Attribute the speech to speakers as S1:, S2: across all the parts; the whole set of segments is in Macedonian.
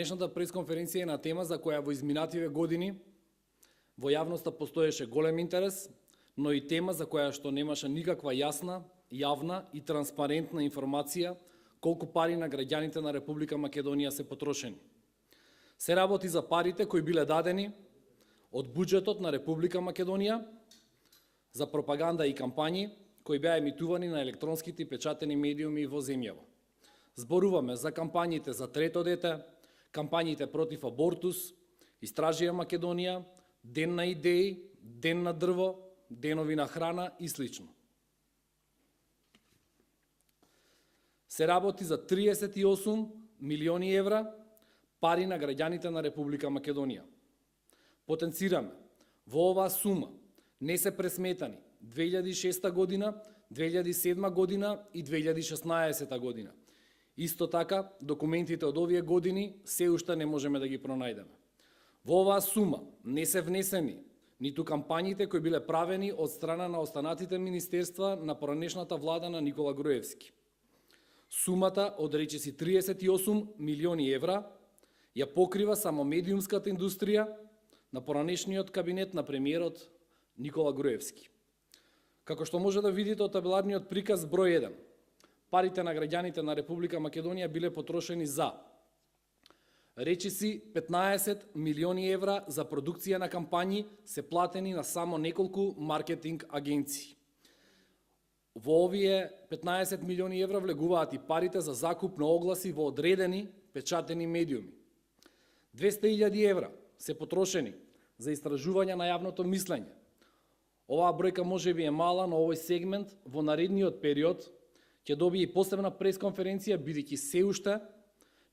S1: Денешната пресконференција е на тема за која во изминативе години во јавноста постоеше голем интерес, но и тема за која што немаше никаква јасна, јавна и транспарентна информација колку пари на граѓаните на Република Македонија се потрошени. Се работи за парите кои биле дадени од буџетот на Република Македонија за пропаганда и кампањи кои беа емитувани на електронските и печатени медиуми во земјава. Зборуваме за кампањите за трето дете, кампањите против абортус, Истражија Македонија, Ден на идеи, Ден на дрво, денови на храна и слично. Се работи за 38 милиони евра пари на граѓаните на Република Македонија. Потенцираме, во оваа сума не се пресметани 2006 година, 2007 година и 2016 година. Исто така, документите од овие години се уште не можеме да ги пронајдеме. Во оваа сума не се внесени ниту кампањите кои биле правени од страна на останатите министерства на поранешната влада на Никола Груевски. Сумата од речиси 38 милиони евра ја покрива само медиумската индустрија на поранешниот кабинет на премиерот Никола Груевски. Како што може да видите од табеларниот приказ број 1, парите на граѓаните на Република Македонија биле потрошени за речиси 15 милиони евра за продукција на кампањи се платени на само неколку маркетинг агенции. Во овие 15 милиони евра влегуваат и парите за закуп на огласи во одредени печатени медиуми. 200.000 евра се потрошени за истражување на јавното мислење. Оваа бројка може би е мала, но овој сегмент во наредниот период ќе добие и посебна пресконференција, бидејќи се уште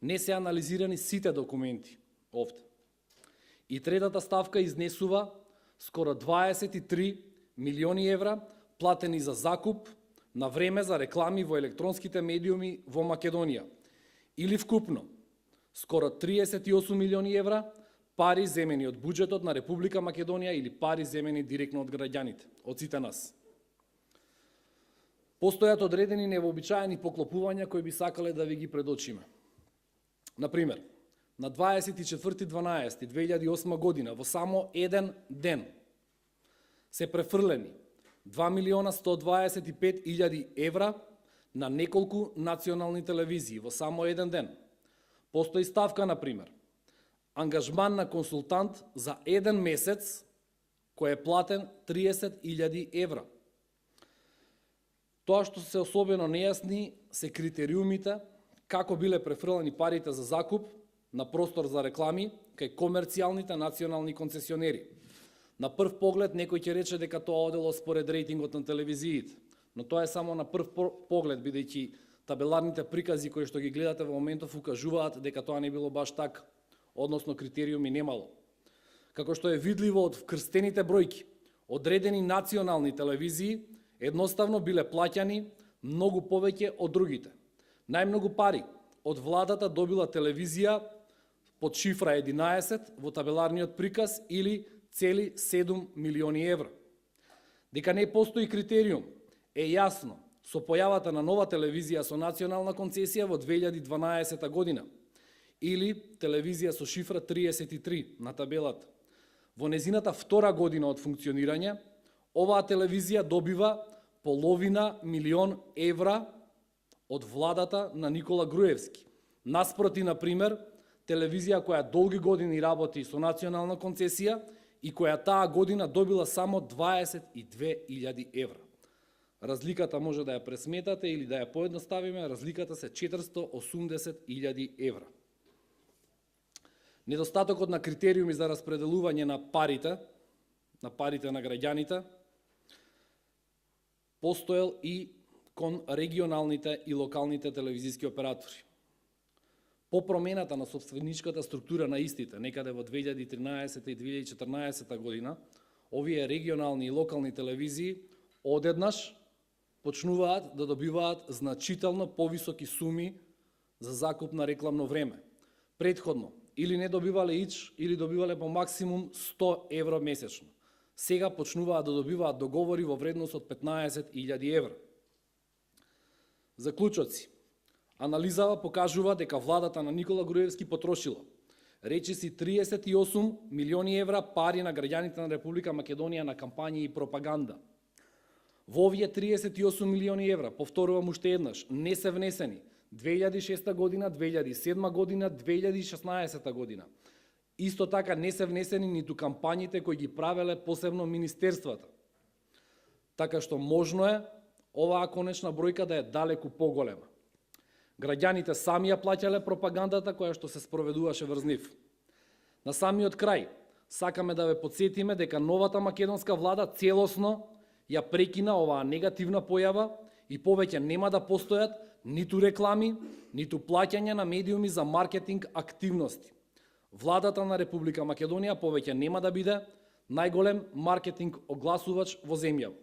S1: не се анализирани сите документи овде. И третата ставка изнесува скоро 23 милиони евра платени за закуп на време за реклами во електронските медиуми во Македонија. Или вкупно скоро 38 милиони евра пари земени од буџетот на Република Македонија или пари земени директно од граѓаните, од сите нас. Постојат одредени невообичаени поклопувања кои би сакале да ви ги предочиме. Например, на 24.12.2008 година во само еден ден се префрлени 2.125.000 евра на неколку национални телевизии во само еден ден. Постои ставка, например, ангажман на консултант за еден месец кој е платен 30.000 евра. Тоа што се особено нејасни се критериумите како биле префрлени парите за закуп на простор за реклами кај комерцијалните национални концесионери. На прв поглед некој ќе рече дека тоа одело според рейтингот на телевизиите, но тоа е само на прв поглед, бидејќи табеларните прикази кои што ги гледате во моментов укажуваат дека тоа не било баш така, односно критериуми немало. Како што е видливо од вкрстените бројки, одредени национални телевизии едноставно биле плаќани многу повеќе од другите. Најмногу пари од владата добила телевизија под шифра 11 во табеларниот приказ или цели 7 милиони евра. Дека не постои критериум е јасно со појавата на нова телевизија со национална концесија во 2012 година или телевизија со шифра 33 на табелата. Во незината втора година од функционирање, оваа телевизија добива половина милион евра од владата на Никола Груевски. Наспроти, например, телевизија која долги години работи со национална концесија и која таа година добила само 22.000 евра. Разликата може да ја пресметате или да ја поедноставиме, разликата се 480.000 евра. Недостатокот на критериуми за распределување на парите на граѓаните, постоел и кон регионалните и локалните телевизиски оператори. По промената на собственичката структура на истите, некаде во 2013 и 2014 година, овие регионални и локални телевизии одеднаш почнуваат да добиваат значително повисоки суми за закуп на рекламно време. Претходно, или не добивале ич, или добивале по максимум 100 евро месечно. Сега почнуваат да добиваат договори во вредност од 15.000 евра. Заклучоци. Анализава покажува дека владата на Никола Груевски потрошила речиси 38 милиони евра пари на граѓаните на Република Македонија на кампањи и пропаганда. Во овие 38 милиони евра, повторувам уште еднаш, не се внесени 2006 година, 2007 година, 2016 година. Исто така не се внесени ниту кампањите кои ги правеле посебно министерствата. Така што можно е оваа конечна бројка да е далеку поголема. Граѓаните сами ја плаќале пропагандата која што се спроведуваше врз нив. На самиот крај, сакаме да ве потсетиме дека новата македонска влада целосно ја прекина оваа негативна појава и повеќе нема да постојат ниту реклами, ниту плаќање на медиуми за маркетинг активности. Владата на Република Македонија повеќе нема да биде најголем маркетинг огласувач во земјава.